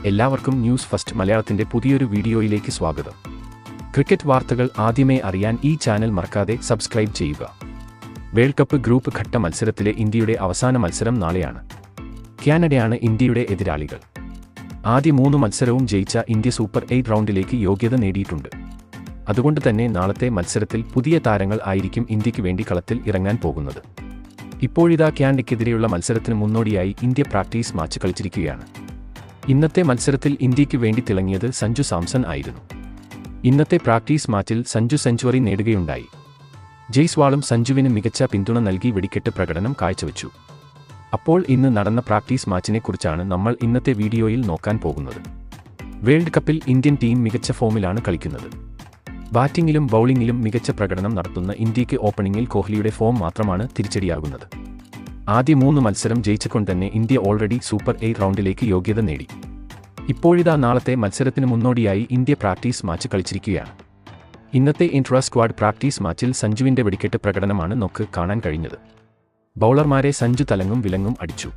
എല്ലാവർക്കും news first മലയാളത്തിന്റെ പുതിയൊരു വീഡിയോയിലേക്ക് സ്വാഗതം. ക്രിക്കറ്റ് വാർത്തകൾ ആദ്യമേ അറിയാൻ ഈ ചാനൽ മറക്കാതെ സബ്സ്ക്രൈബ് ചെയ്യുക. വേൾഡ് കപ്പ് ഗ്രൂപ്പ് ഘട്ട മത്സരത്തിലെ ഇന്ത്യയുടെ അവസാന മത്സരം നാളെയാണ്. കാനഡയാണ് ഇന്ത്യയുടെ എതിരാളികൾ. ആദ്യ 3 മത്സരവും ജയിച്ച ഇന്ത്യ സൂപ്പർ 8 റൗണ്ടിലേക്ക് യോഗ്യത നേടിയിട്ടുണ്ട്. അതുകൊണ്ട് തന്നെ നാളത്തെ മത്സരത്തിൽ പുതിയ താരങ്ങൾ ആയിരിക്കും ഇന്ത്യക്ക് വേണ്ടി കളത്തിൽ ഇറങ്ങാൻ പോകുന്നത്. ഇപ്പോഴിതാ കാനഡയ്ക്കെതിരെയുള്ള മത്സരത്തിന് മുന്നോടിയായി ഇന്ത്യ പ്രാക്ടീസ് മാച്ച് കളിച്ചിരിക്കുകയാണ്. ഇന്നത്തെ മത്സരത്തിൽ ഇന്ത്യക്ക് വേണ്ടി തിളങ്ങിയത് സഞ്ജു സാംസൺ ആയിരുന്നു. ഇന്നത്തെ പ്രാക്ടീസ് മാച്ചിൽ സഞ്ജു സെഞ്ചുറി നേടുകയുണ്ടായി. ജയ്സ്വാളും സഞ്ജുവിന് മികച്ച പിന്തുണ നൽകി വെടിക്കെട്ട് പ്രകടനം കാഴ്ചവെച്ചു. അപ്പോൾ ഇന്ന് നടന്ന പ്രാക്ടീസ് മാച്ചിനെക്കുറിച്ചാണ് നമ്മൾ ഇന്നത്തെ വീഡിയോയിൽ നോക്കാൻ പോകുന്നത്. വേൾഡ് കപ്പിൽ ഇന്ത്യൻ ടീം മികച്ച ഫോമിലാണ് കളിക്കുന്നത്. ബാറ്റിംഗിലും ബൗളിംഗിലും മികച്ച പ്രകടനം നടത്തുന്ന ഇന്ത്യക്ക് ഓപ്പണിംഗിൽ കോഹ്ലിയുടെ ഫോം മാത്രമാണ് തിരിച്ചടിയാകുന്നത്. ആദ്യ 3 മത്സരം ജയിച്ചുകൊണ്ട് തന്നെ ഇന്ത്യ ഓൾറെഡി സൂപ്പർ 8 റൗണ്ടിലേക്ക് യോഗ്യത നേടി. ഇപ്പോഴിതാ നാളത്തെ മത്സരത്തിന് മുന്നോടിയായി ഇന്ത്യ പ്രാക്ടീസ് മാച്ച് കളിച്ചിരിക്കുകയാണ്. ഇന്നത്തെ ഇൻട്രാ സ്ക്വാഡ് പ്രാക്ടീസ് മാച്ചിൽ സഞ്ജുവിന്റെ വെടിക്കെട്ട് പ്രകടനമാണ് നമുക്ക് കാണാൻ കഴിഞ്ഞത്. ബൗളർമാരെ സഞ്ജു തലങ്ങും വിലങ്ങും അടിച്ചു.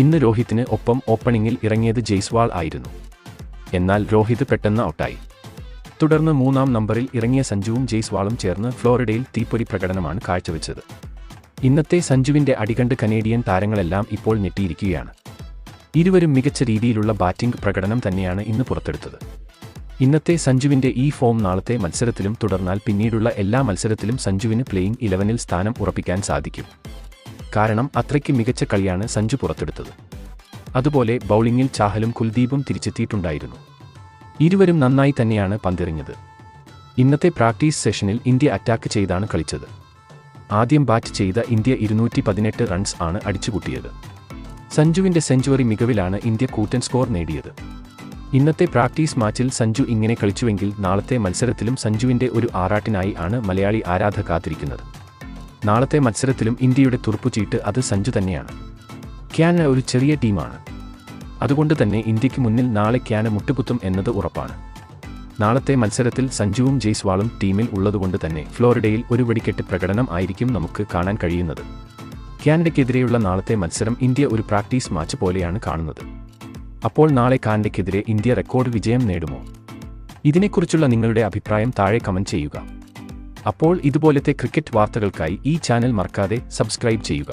ഇന്ന് രോഹിത്തിന് ഒപ്പം ഓപ്പണിംഗിൽ ഇറങ്ങിയത് ജയ്സ്വാൾ ആയിരുന്നു. എന്നാൽ രോഹിത് പെട്ടെന്ന് ഔട്ടായി. തുടർന്ന് 3-ാം നമ്പറിൽ ഇറങ്ങിയ സഞ്ജുവും ജയ്സ്വാളും ചേർന്ന് ഫ്ലോറിഡയിൽ തീപ്പൊരി പ്രകടനമാണ് കാഴ്ചവെച്ചത്. ഇന്നത്തെ സഞ്ജുവിന്റെ അടികണ്ട് കനേഡിയൻ താരങ്ങളെല്ലാം ഇപ്പോൾ ഞെട്ടിയിരിക്കുകയാണ്. ഇരുവരും മികച്ച രീതിയിലുള്ള ബാറ്റിംഗ് പ്രകടനം തന്നെയാണ് ഇന്ന് പുറത്തെടുത്തത്. ഇന്നത്തെ സഞ്ജുവിന്റെ ഈ ഫോം നാളത്തെ മത്സരത്തിലും തുടർന്നാൽ പിന്നീടുള്ള എല്ലാ മത്സരത്തിലും സഞ്ജുവിന് പ്ലേയിങ് 11-ൽ സ്ഥാനം ഉറപ്പിക്കാൻ സാധിക്കും. കാരണം അത്രയ്ക്ക് മികച്ച കളിയാണ് സഞ്ജു പുറത്തെടുത്തത്. അതുപോലെ ബൗളിംഗിൽ ചാഹലും കുൽദീപും തിരിച്ചെത്തിയിട്ടുണ്ടായിരുന്നു. ഇരുവരും നന്നായി തന്നെയാണ് പന്തെറിഞ്ഞത്. ഇന്നത്തെ പ്രാക്ടീസ് സെഷനിൽ ഇന്ത്യ അറ്റാക്ക് ചെയ്താണ് കളിച്ചത്. ആദ്യം ബാറ്റ് ചെയ്ത ഇന്ത്യ 218 റൺസ് ആണ് അടിച്ചുകൂട്ടിയത്. സഞ്ജുവിന്റെ സെഞ്ചുറി മികവിലാണ് ഇന്ത്യ കൂറ്റൻ സ്കോർ നേടിയത്. ഇന്നത്തെ പ്രാക്ടീസ് മാച്ചിൽ സഞ്ജു ഇങ്ങനെ കളിച്ചുവെങ്കിൽ നാളത്തെ മത്സരത്തിലും സഞ്ജുവിന്റെ ഒരു ആറാട്ടിനായി ആണ് മലയാളി ആരാധകർ കാത്തിരിക്കുന്നത്. നാളത്തെ മത്സരത്തിലും ഇന്ത്യയുടെ തുറുപ്പുചീട്ട് അത് സഞ്ജു തന്നെയാണ്. കാനഡ ഒരു ചെറിയ ടീമാണ്. അതുകൊണ്ട് തന്നെ ഇന്ത്യക്ക് മുന്നിൽ നാളെ കാനഡ മുട്ടുകുത്തും എന്നത് ഉറപ്പാണ്. നാളത്തെ മത്സരത്തിൽ സഞ്ജുവും ജയ്സ്വാളും ടീമിൽ ഉള്ളതുകൊണ്ട് തന്നെ ഫ്ലോറിഡയിൽ ഒരു വെടിക്കെട്ട് പ്രകടനം ആയിരിക്കും നമുക്ക് കാണാൻ കഴിയുന്നത്. കാനഡയ്ക്കെതിരെയുള്ള നാളത്തെ മത്സരം ഇന്ത്യ ഒരു പ്രാക്ടീസ് മാച്ച് പോലെയാണ് കാണുന്നത്. അപ്പോൾ നാളെ കാനഡയ്ക്കെതിരെ ഇന്ത്യ റെക്കോർഡ് വിജയം നേടുമോ? ഇതിനെക്കുറിച്ചുള്ള നിങ്ങളുടെ അഭിപ്രായം താഴെ കമന്റ് ചെയ്യുക. അപ്പോൾ ഇതുപോലത്തെ ക്രിക്കറ്റ് വാർത്തകൾക്കായി ഈ ചാനൽ മറക്കാതെ സബ്സ്ക്രൈബ് ചെയ്യുക.